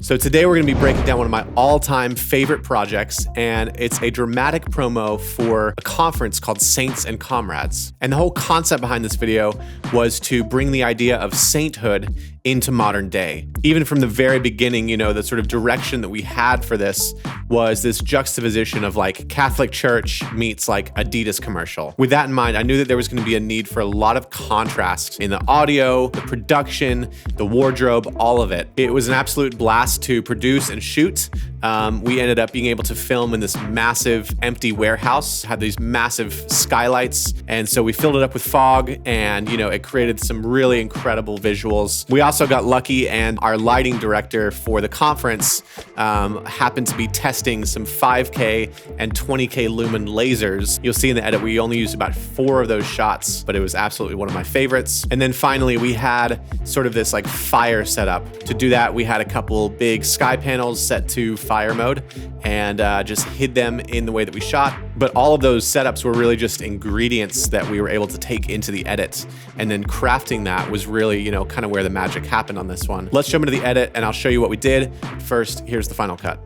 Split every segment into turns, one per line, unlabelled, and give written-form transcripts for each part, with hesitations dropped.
So today we're going to be breaking down one of my all-time favorite projects, and it's a dramatic promo for a conference called Saints and Comrades. And the whole concept behind this video was to bring the idea of sainthood into modern day. Even from the very beginning, the sort of direction that we had for this was this juxtaposition of like Catholic Church meets like Adidas commercial. With that in mind, I knew that there was going to be a need for a lot of contrast in the audio, the production, the wardrobe, all of it. It was an absolute blast to produce and shoot. We ended up being able to film in this massive empty warehouse, had these massive skylights. And so we filled it up with fog and, it created some really incredible visuals. We also got lucky, and our lighting director for the conference happened to be testing some 5K and 20K lumen lasers. You'll see in the edit, we only used about 4 of those shots, but it was absolutely one of my favorites. And then finally, we had sort of this like fire setup. To do that, we had a couple big sky panels set to fire mode and just hid them in the way that we shot. But all of those setups were really just ingredients that we were able to take into the edit. And then crafting that was really, kind of where the magic happened on this one. Let's jump into the edit and I'll show you what we did. First, here's the final cut.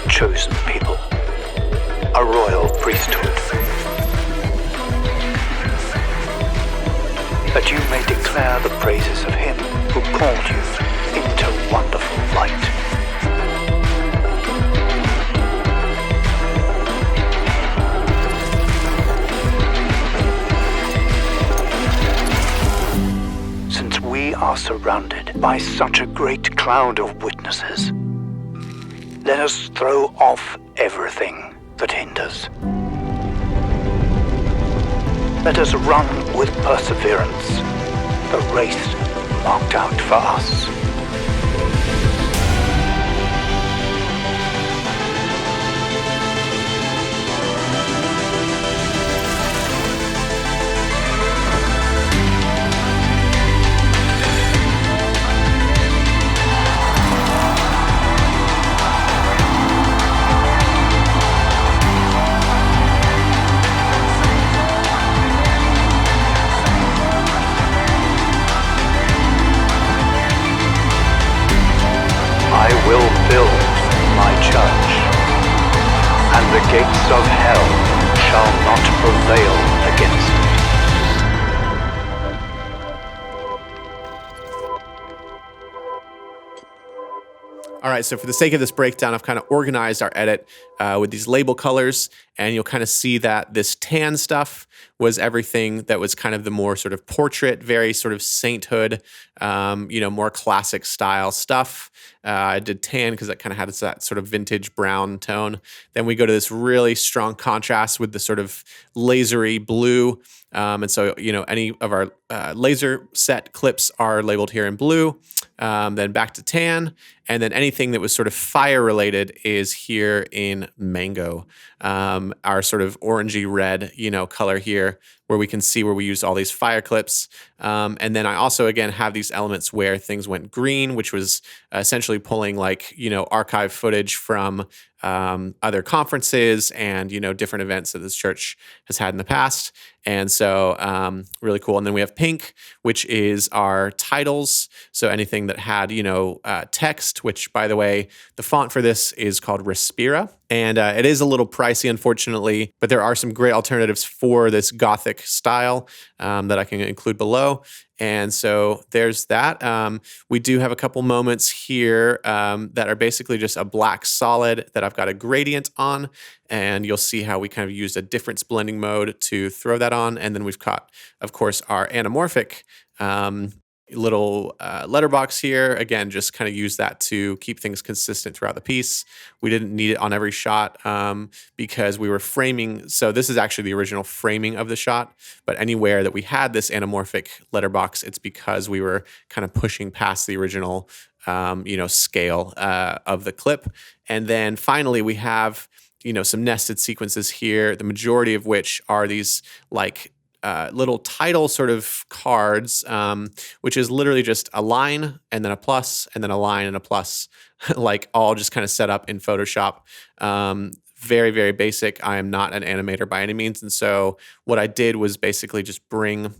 Chosen people, a royal priesthood, that you may declare the praises of him who called you into wonderful light. Since we are surrounded by such a great cloud of witnesses, let us throw off everything that hinders. Let us run with perseverance the race marked out for us. I will build my church, and the gates of hell shall not prevail against it.
All right, so for the sake of this breakdown, I've kind of organized our edit with these label colors, and you'll kind of see that this tan stuff was everything that was kind of the more sort of portrait, very sort of sainthood, more classic style stuff. I did tan because that kind of had that sort of vintage brown tone. Then we go to this really strong contrast with the sort of lasery blue. And so, any of our laser set clips are labeled here in blue. Then back to tan. And then anything that was sort of fire related is here in mango. Our sort of orangey red, color here, where we can see where we used all these fire clips. And then I also, again, have these elements where things went green, which was essentially pulling archive footage from other conferences and, different events that this church has had in the past. And so really cool. And then we have pink, which is our titles. So anything that had, text, which, by the way, the font for this is called Respira. And it is a little pricey, unfortunately, but there are some great alternatives for this Gothic style that I can include below. And so there's that. We do have a couple moments here that are basically just a black solid that I've got a gradient on, and you'll see how we kind of used a difference blending mode to throw that on. And then we've got, of course, our anamorphic little letterbox here. Again, just kind of use that to keep things consistent throughout the piece. We didn't need it on every shot because we were framing. So this is actually the original framing of the shot, but anywhere that we had this anamorphic letterbox, it's because we were kind of pushing past the original scale of the clip. And then finally we have some nested sequences here, the majority of which are these like little title sort of cards, which is literally just a line and then a plus and then a line and a plus, like all just kind of set up in Photoshop. Very, very basic. I am not an animator by any means. And so what I did was basically just bring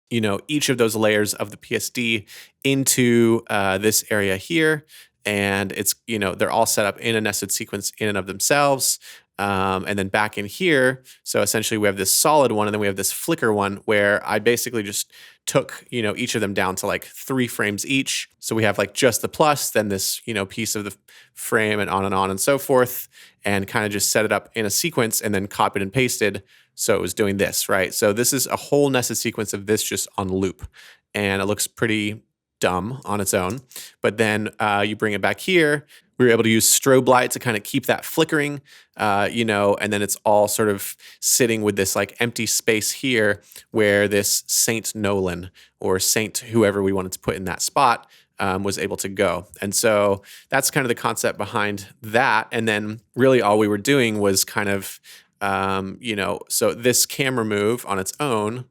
each of those layers of the PSD into this area here. And it's, they're all set up in a nested sequence in and of themselves. And then back in here, so essentially we have this solid one and then we have this flicker one where I basically just took, each of them down to like 3 frames each. So we have like just the plus, then this, piece of the frame and on and so forth, and kind of just set it up in a sequence and then copied and pasted. So it was doing this, right? So this is a whole nested sequence of this just on loop. And it looks pretty dumb on its own. But then you bring it back here. We were able to use strobe light to kind of keep that flickering, and then it's all sort of sitting with this like empty space here where this Saint Nolan or Saint whoever we wanted to put in that spot was able to go. And so that's kind of the concept behind that. And then really all we were doing was kind of, so this camera move on its own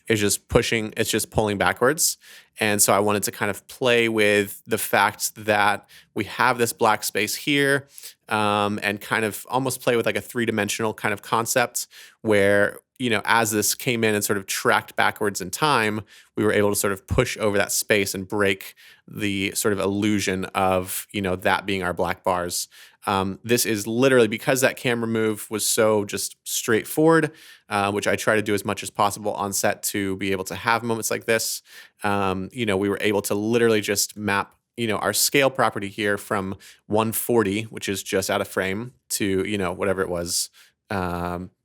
is just pushing, it's just pulling backwards. And so I wanted to kind of play with the fact that we have this black space here and kind of almost play with like a 3-dimensional kind of concept where, as this came in and sort of tracked backwards in time, we were able to sort of push over that space and break the sort of illusion of, that being our black bars. This is literally because that camera move was so just straightforward, which I try to do as much as possible on set to be able to have moments like this. We were able to literally just map, our scale property here from 140, which is just out of frame, to, whatever it was,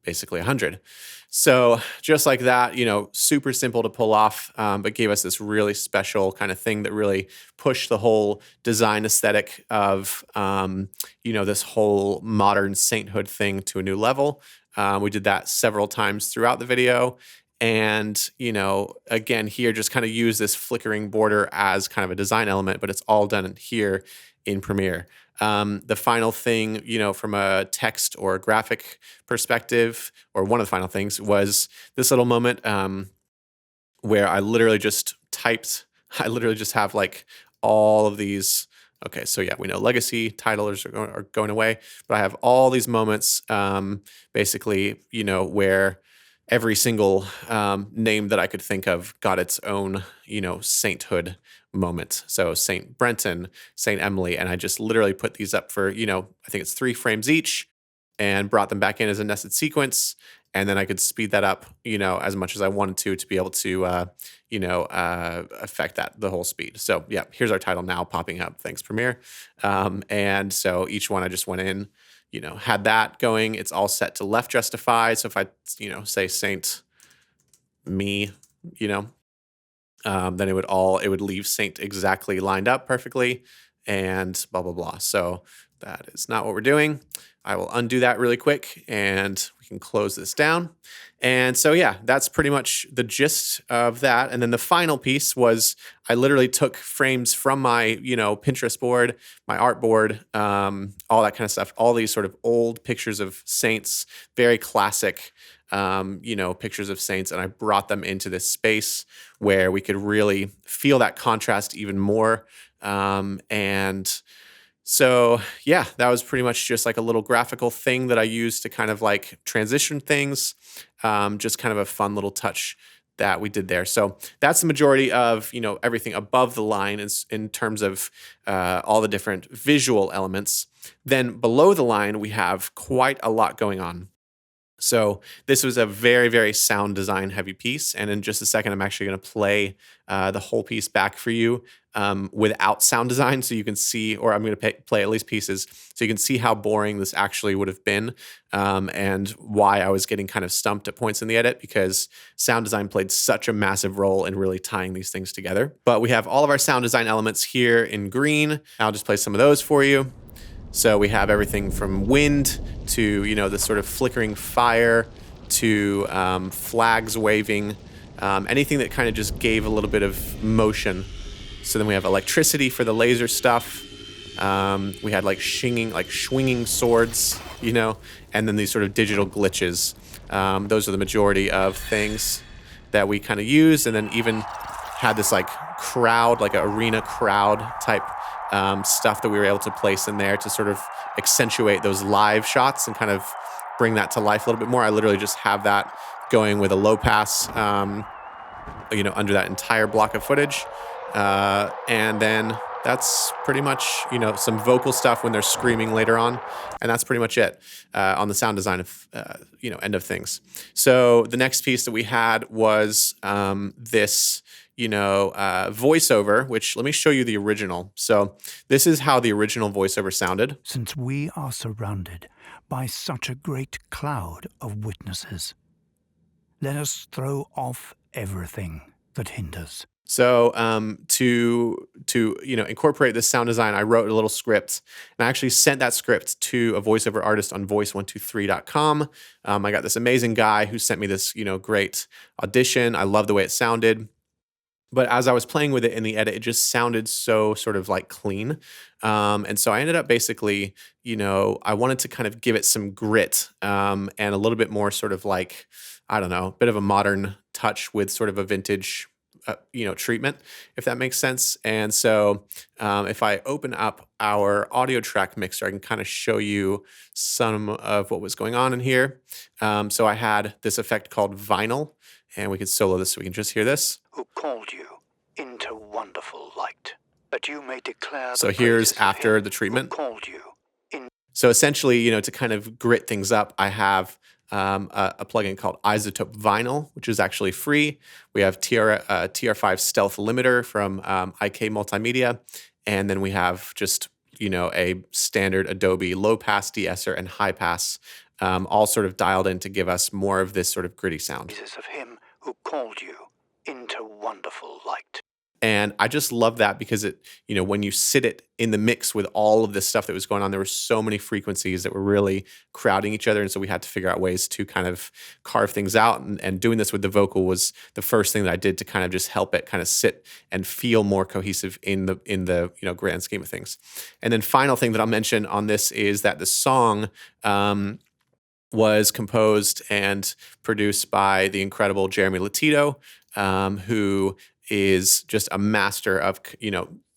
basically 100. So just like that, super simple to pull off, but gave us this really special kind of thing that really pushed the whole design aesthetic of, this whole modern sainthood thing to a new level. We did that several times throughout the video. And, again, here just kind of use this flickering border as kind of a design element, but it's all done here in Premiere. The final thing, from a text or graphic perspective, or one of the final things, was this little moment where I literally just have like all of these. Okay, so yeah, we know legacy titles are going away, but I have all these moments, basically, where every single name that I could think of got its own, sainthood moment. So Saint Brenton, Saint Emily, and I just literally put these up for, I think it's 3 frames each, and brought them back in as a nested sequence. And then I could speed that up, as much as I wanted to be able to, affect the whole speed. So yeah, here's our title now popping up. Thanks, Premiere. And so each one I just went in, had that going. It's all set to left justify. So if I, say Saint me, then it would leave Saint exactly lined up perfectly and blah, blah, blah. So that is not what we're doing. I will undo that really quick and we can close this down. And so, yeah, that's pretty much the gist of that. And then the final piece was I literally took frames from my, Pinterest board, my art board, all that kind of stuff, all these sort of old pictures of saints, very classic, pictures of saints. And I brought them into this space where we could really feel that contrast even more. And so, yeah, that was pretty much just like a little graphical thing that I used to kind of like transition things. Just kind of a fun little touch that we did there. So that's the majority of, everything above the line in terms of all the different visual elements. Then below the line, we have quite a lot going on. So this was a very, very sound design heavy piece. And in just a second, I'm actually going to play the whole piece back for you without sound design. So you can see, or I'm going to play at least pieces so you can see how boring this actually would have been and why I was getting kind of stumped at points in the edit, because sound design played such a massive role in really tying these things together. But we have all of our sound design elements here in green. I'll just play some of those for you. So we have everything from wind to, the sort of flickering fire to flags waving, anything that kind of just gave a little bit of motion. So then we have electricity for the laser stuff. We had like swinging swords, and then these sort of digital glitches. Those are the majority of things that we kind of used, and then even had this like crowd, like an arena crowd type stuff that we were able to place in there to sort of accentuate those live shots and kind of bring that to life a little bit more. I literally just have that going with a low pass, under that entire block of footage. And then that's pretty much, some vocal stuff when they're screaming later on. And that's pretty much it on the sound design of, end of things. So the next piece that we had was this, voiceover, which let me show you the original. So this is how the original voiceover sounded.
Since we are surrounded by such a great cloud of witnesses, let us throw off everything that hinders.
So to incorporate this sound design, I wrote a little script, and I actually sent that script to a voiceover artist on voice123.com. I got this amazing guy who sent me this, great audition. I love the way it sounded. But as I was playing with it in the edit, it just sounded so sort of like clean. And so I ended up basically, I wanted to kind of give it some grit and a little bit more sort of like, I don't know, a bit of a modern touch with sort of a vintage treatment, if that makes sense. And so if I open up our audio track mixer, I can kind of show you some of what was going on in here. So I had this effect called vinyl, and we can solo this so we can just hear this.
Who called you into wonderful light, that you may declare.
So here's after the treatment.
Who called you in.
So essentially, to kind of grit things up, I have a plugin called Isotope Vinyl, which is actually free. We have TR5 Stealth Limiter from IK Multimedia. And then we have just, a standard Adobe low pass, de-esser, and high pass, all sort of dialed in to give us more of this sort of gritty sound.
Jesus of him who called you into wonderful light.
And I just love that because it, when you sit it in the mix with all of this stuff that was going on, there were so many frequencies that were really crowding each other. And so we had to figure out ways to kind of carve things out. And doing this with the vocal was the first thing that I did to kind of just help it kind of sit and feel more cohesive in the grand scheme of things. And then final thing that I'll mention on this is that the song was composed and produced by the incredible Jeremy Latito, who is just a master of,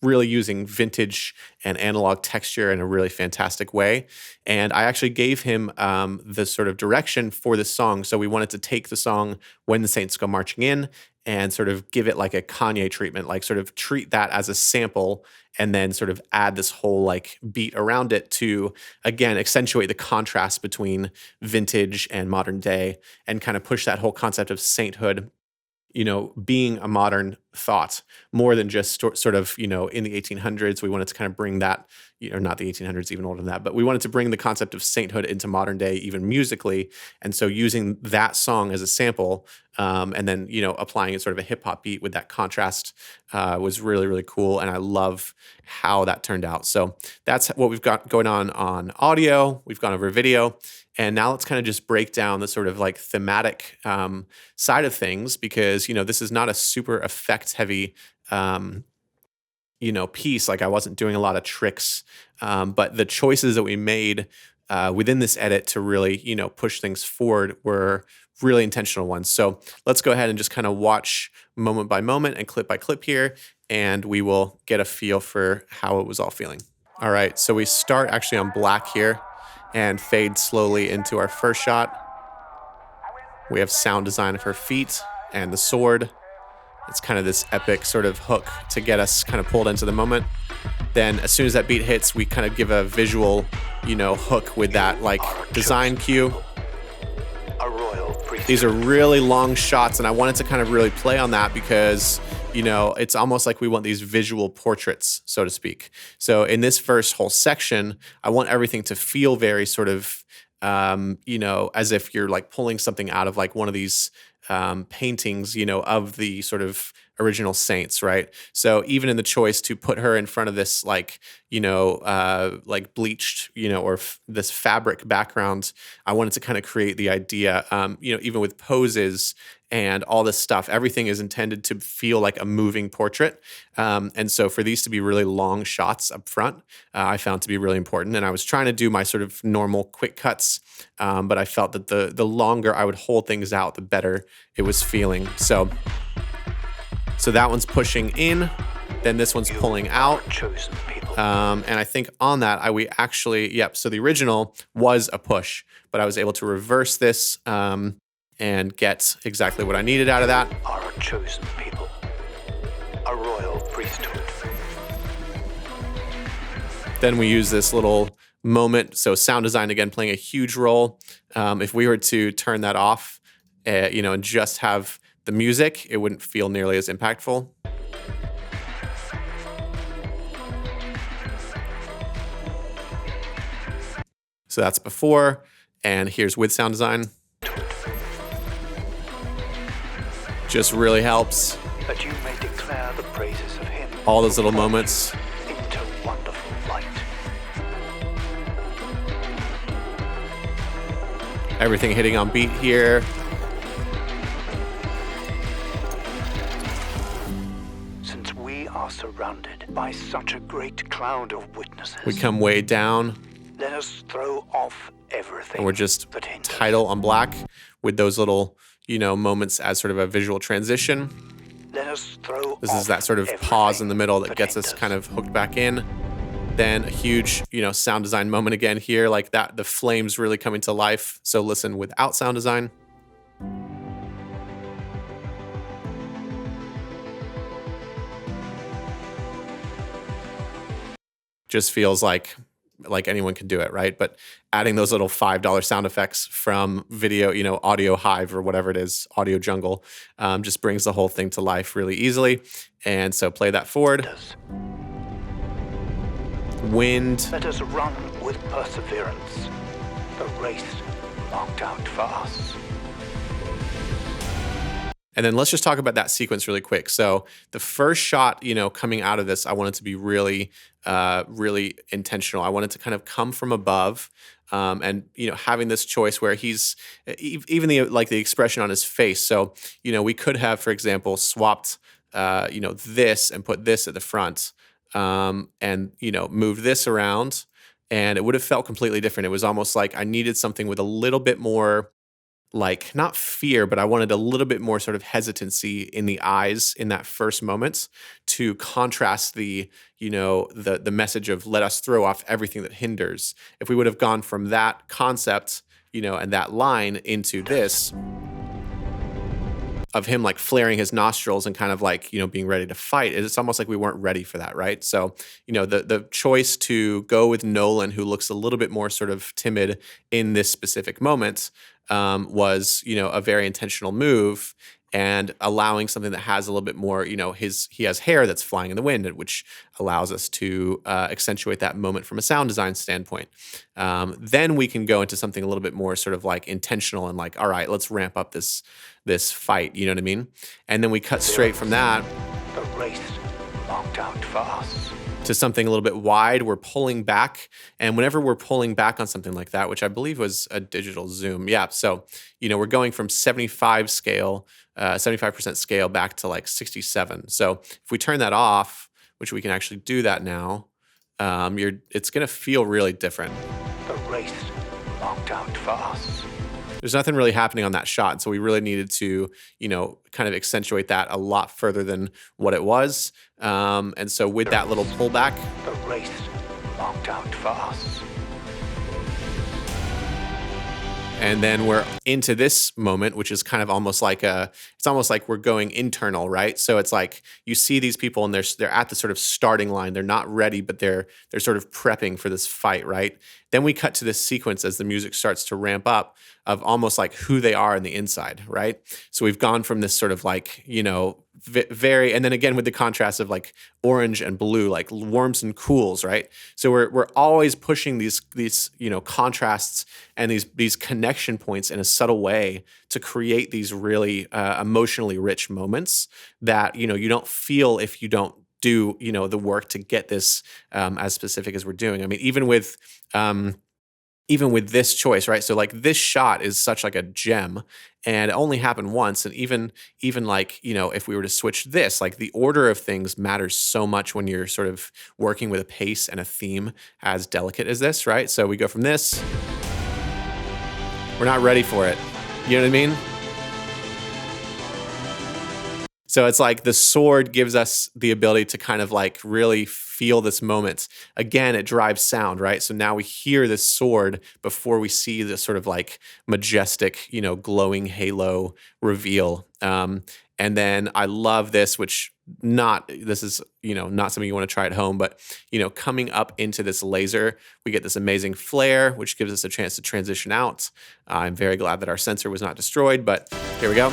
really using vintage and analog texture in a really fantastic way. And I actually gave him the sort of direction for this song. So we wanted to take the song When the Saints Go Marching In and sort of give it like a Kanye treatment, like sort of treat that as a sample and then sort of add this whole like beat around it to, again, accentuate the contrast between vintage and modern day and kind of push that whole concept of sainthood, being a modern thought more than just sort of, in the 1800s. We wanted to kind of bring that, not the 1800s, even older than that, but we wanted to bring the concept of sainthood into modern day, even musically. And so using that song as a sample and then, applying it sort of a hip hop beat with that contrast was really, really cool. And I love how that turned out. So that's what we've got going on audio. We've gone over video. And now let's kind of just break down the sort of like thematic side of things because, this is not a super effects heavy, piece. Like I wasn't doing a lot of tricks, but the choices that we made within this edit to really, push things forward were really intentional ones. So let's go ahead and just kind of watch moment by moment and clip by clip here, and we will get a feel for how it was all feeling. All right, so we start actually on black here and fade slowly into our first shot. We have sound design of her feet and the sword. It's kind of this epic sort of hook to get us kind of pulled into the moment. Then as soon as that beat hits, we kind of give a visual, hook with that like design cue. These are really long shots, and I wanted to kind of really play on that because, it's almost like we want these visual portraits, so to speak. So in this first whole section, I want everything to feel very sort of, as if you're like pulling something out of like one of these paintings, of the sort of original Saints, right? So even in the choice to put her in front of this like, like bleached, or this fabric background, I wanted to kind of create the idea, even with poses and all this stuff, everything is intended to feel like a moving portrait. And so for these to be really long shots up front, I found to be really important. And I was trying to do my sort of normal quick cuts, but I felt that the longer I would hold things out, the better it was feeling. So that one's pushing in, then this one's pulling out.
Chosen people.
And I think on that, so the original was a push, but I was able to reverse this and get exactly what I needed out of that.
Are a chosen people. A royal priesthood.
Then we use this little moment. So sound design, again, playing a huge role. If we were to turn that off, and just have the music, it wouldn't feel nearly as impactful. So that's before, and here's with sound design. Just really helps.
That you may declare the praises of him.
All those little moments.
Into wonderful light.
Everything hitting on beat here.
Since we are surrounded by such a great cloud of witnesses,
We come way down,
let us throw off everything.
and we're just
that hinders.
title on black with those little, moments as sort of a visual transition.
Let us throw
This is that sort of pause in the middle that gets us kind of hooked back in. Then a huge, sound design moment again here, like that, the flames really coming to life. So listen without sound design. Just feels like anyone can do it, right? But adding those little $5 sound effects from video, Audio Hive or whatever it is, Audio Jungle, just brings the whole thing to life really easily. And so play that forward. Wind.
Let us run with perseverance the race marked out for us.
And then let's just talk about that sequence really quick. So the first shot, coming out of this, I wanted to be really, really intentional. I wanted to kind of come from above, and having this choice where he's even the expression on his face. So we could have, for example, swapped this and put this at the front, and moved this around, and it would have felt completely different. It was almost like I needed something with a little bit more, like, not fear, but I wanted a little bit more sort of hesitancy in the eyes in that first moment to contrast the message of let us throw off everything that hinders. If we would have gone from that concept, and that line into this of him like flaring his nostrils and kind of like, being ready to fight, it's almost like we weren't ready for that, right? So, the choice to go with Nolan, who looks a little bit more sort of timid in this specific moment, was, a very intentional move, and allowing something that has a little bit more, he has hair that's flying in the wind, which allows us to accentuate that moment from a sound design standpoint. Then we can go into something a little bit more sort of like intentional and like, all right, let's ramp up this fight, you know what I mean? And then we cut straight from that
The race marked out for us.
to something a little bit wide. We're pulling back. And whenever we're pulling back on something like that, which I believe was a digital zoom. Yeah. So, we're going from 75% scale back to like 67. So if we turn that off, which we can actually do that now, it's going to feel really different.
The race marked out for us.
There's nothing really happening on that shot. And so we really needed to, kind of accentuate that a lot further than what it was. And so with that little pullback,
The race marked out for us.
and then we're into this moment, which is kind of almost like it's almost like we're going internal, right? So it's like you see these people and they're at the sort of starting line. They're not ready, but they're sort of prepping for this fight, right? Then we cut to this sequence as the music starts to ramp up of almost like who they are on the inside, right? So we've gone from this sort of like, very, and then again with the contrast of like orange and blue, like warms and cools, right? So we're always pushing these contrasts and these connection points in a subtle way to create these really emotionally rich moments that you don't feel if you don't do the work to get this as specific as we're doing. I mean, even with this choice, right? So like this shot is such like a gem, and it only happened once. And even like if we were to switch this, like the order of things matters so much when you're sort of working with a pace and a theme as delicate as this, right? So we go from this, we're not ready for it. You know what I mean? So it's like the sword gives us the ability to kind of like really feel this moment. Again, it drives sound, right? So now we hear this sword before we see this sort of like majestic, glowing halo reveal. And then I love this, this is not something you want to try at home, but coming up into this laser, we get this amazing flare, which gives us a chance to transition out. I'm very glad that our sensor was not destroyed, but here we go.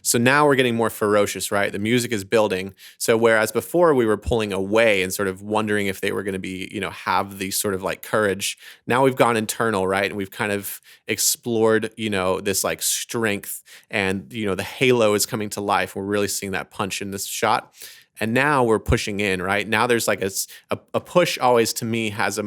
So now we're getting more ferocious, right? The music is building. So whereas before we were pulling away and sort of wondering if they were going to be, have these sort of like courage, now we've gone internal, right? And we've kind of explored, this like strength, and, the halo is coming to life. We're really seeing that punch in this shot. And now we're pushing in, right? Now there's like a push always to me has a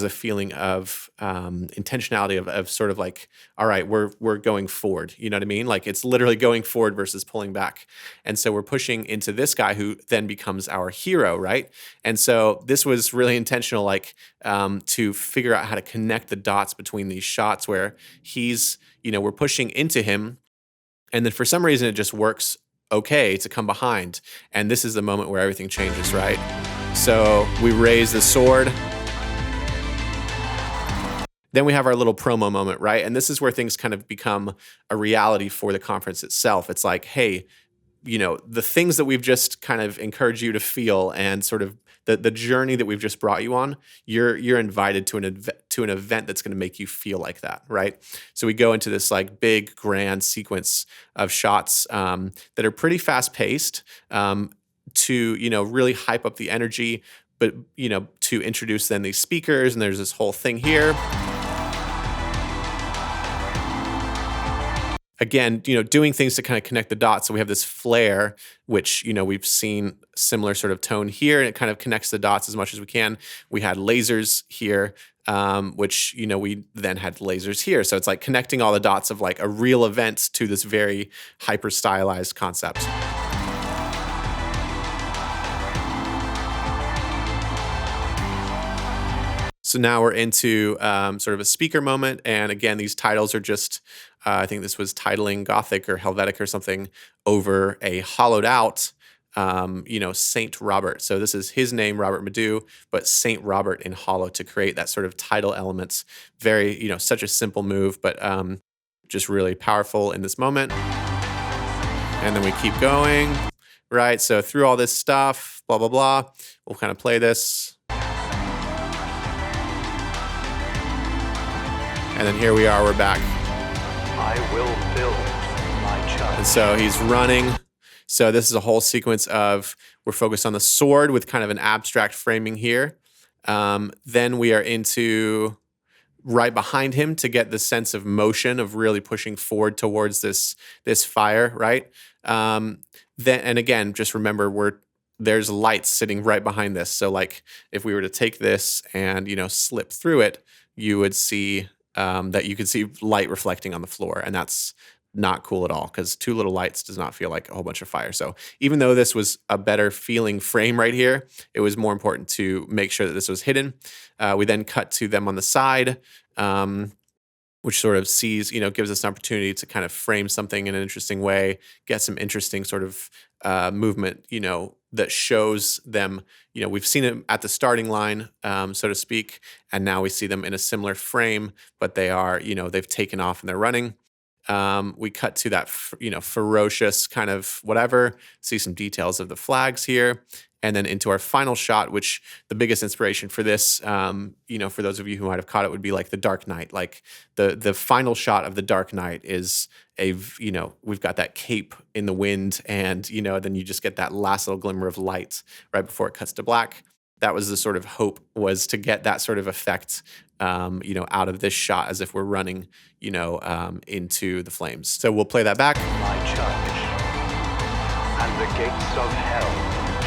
feeling of intentionality of sort of like, all right, we're going forward. You know what I mean? Like it's literally going forward versus pulling back. And so we're pushing into this guy who then becomes our hero, right? And so this was really intentional, like to figure out how to connect the dots between these shots where he's, we're pushing into him, and then for some reason it just works okay to come behind. And this is the moment where everything changes, right? So we raise the sword. Then we have our little promo moment, right? And this is where things kind of become a reality for the conference itself. It's like, hey, the things that we've just kind of encouraged you to feel, and sort of the journey that we've just brought you on, you're invited to an event that's going to make you feel like that, right? So we go into this like big grand sequence of shots that are pretty fast paced to really hype up the energy, but to introduce then these speakers, and there's this whole thing here. Again, doing things to kind of connect the dots. So we have this flare, which, we've seen similar sort of tone here, and it kind of connects the dots as much as we can. We had lasers here, which, we then had lasers here. So it's like connecting all the dots of like a real event to this very hyper stylized concept. So now we're into sort of a speaker moment. And again, these titles are just, I think this was titling Gothic or Helvetic or something over a hollowed out, Saint Robert. So this is his name, Robert Madu, but Saint Robert in hollow to create that sort of title elements. Very, such a simple move, but just really powerful in this moment. And then we keep going, right? So through all this stuff, blah, blah, blah, we'll kind of play this. And then here we are, we're back.
I will build my child.
And so he's running. So this is a whole sequence of, we're focused on the sword with kind of an abstract framing here. Then we are into right behind him to get the sense of motion of really pushing forward towards this fire, right? And again, just remember there's lights sitting right behind this. So like if we were to take this and, slip through it, you would see that you could see light reflecting on the floor. And that's not cool at all, because two little lights does not feel like a whole bunch of fire. So even though this was a better feeling frame right here, it was more important to make sure that this was hidden. We then cut to them on the side, which sort of gives us an opportunity to kind of frame something in an interesting way, get some interesting sort of movement, that shows them, we've seen it at the starting line, so to speak, and now we see them in a similar frame, but they are, they've taken off and they're running. We cut to that, ferocious kind of whatever, see some details of the flags here. And then into our final shot, which the biggest inspiration for this, for those of you who might have caught it, would be like the Dark Knight. Like the final shot of the Dark Knight is we've got that cape in the wind, and then you just get that last little glimmer of light right before it cuts to black. That was the sort of hope, was to get that sort of effect, out of this shot as if we're running, into the flames. So we'll play that back.
My church, and the gates of hell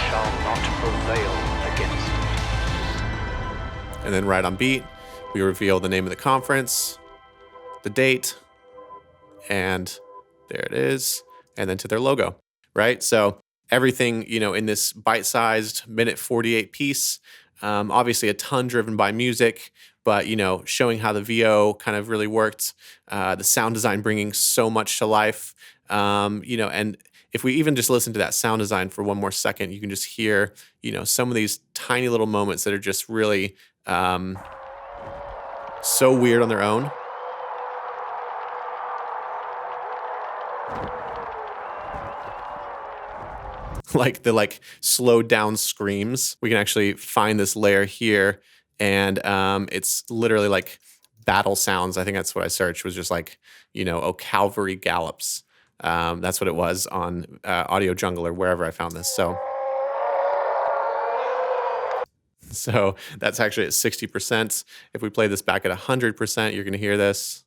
shall not prevail against it.
And then right on beat, we reveal the name of the conference, the date, and there it is, and then to their logo, right? So everything, in this bite-sized minute 48 piece, obviously a ton driven by music, but, showing how the VO kind of really worked, the sound design bringing so much to life, and if we even just listen to that sound design for one more second, you can just hear, some of these tiny little moments that are just really so weird on their own. Like the slowed down screams. We can actually find this layer here, and it's literally like battle sounds. I think that's what I searched, was just like, cavalry gallops. That's what it was on Audio Jungle or wherever I found this. So that's actually at 60%. If we play this back at 100%, you're going to hear this.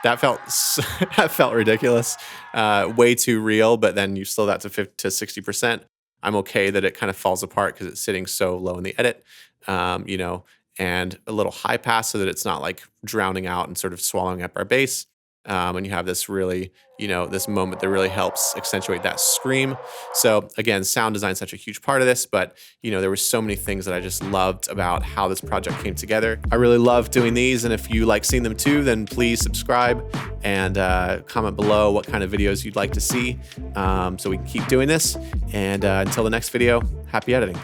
That felt ridiculous, way too real. But then you slow that to 60%. I'm okay that it kind of falls apart because it's sitting so low in the edit, and a little high pass so that it's not like drowning out and sort of swallowing up our bass. And you have this really, this moment that really helps accentuate that scream. So again, sound design is such a huge part of this, but there were so many things that I just loved about how this project came together. I really love doing these, and if you like seeing them too, then please subscribe and comment below what kind of videos you'd like to see, so we can keep doing this. And until the next video, happy editing.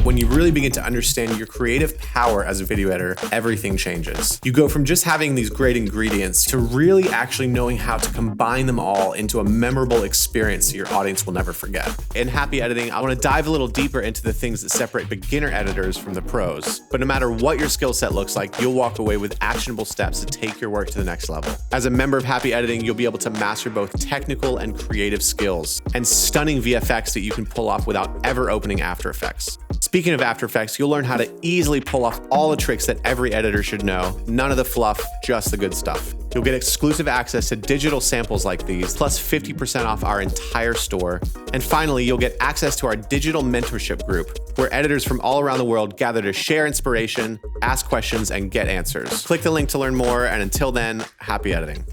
When you really begin to understand your creative power as a video editor, everything changes. You go from just having these great ingredients to really actually knowing how to combine them all into a memorable experience your audience will never forget. In Happy Editing, I want to dive a little deeper into the things that separate beginner editors from the pros. But no matter what your skill set looks like, you'll walk away with actionable steps to take your work to the next level. As a member of Happy Editing, you'll be able to master both technical and creative skills and stunning VFX that you can pull off without ever opening After Effects. Speaking of After Effects, you'll learn how to easily pull off all the tricks that every editor should know. None of the fluff, just the good stuff. You'll get exclusive access to digital samples like these, plus 50% off our entire store. And finally, you'll get access to our digital mentorship group, where editors from all around the world gather to share inspiration, ask questions, and get answers. Click the link to learn more, and until then, happy editing.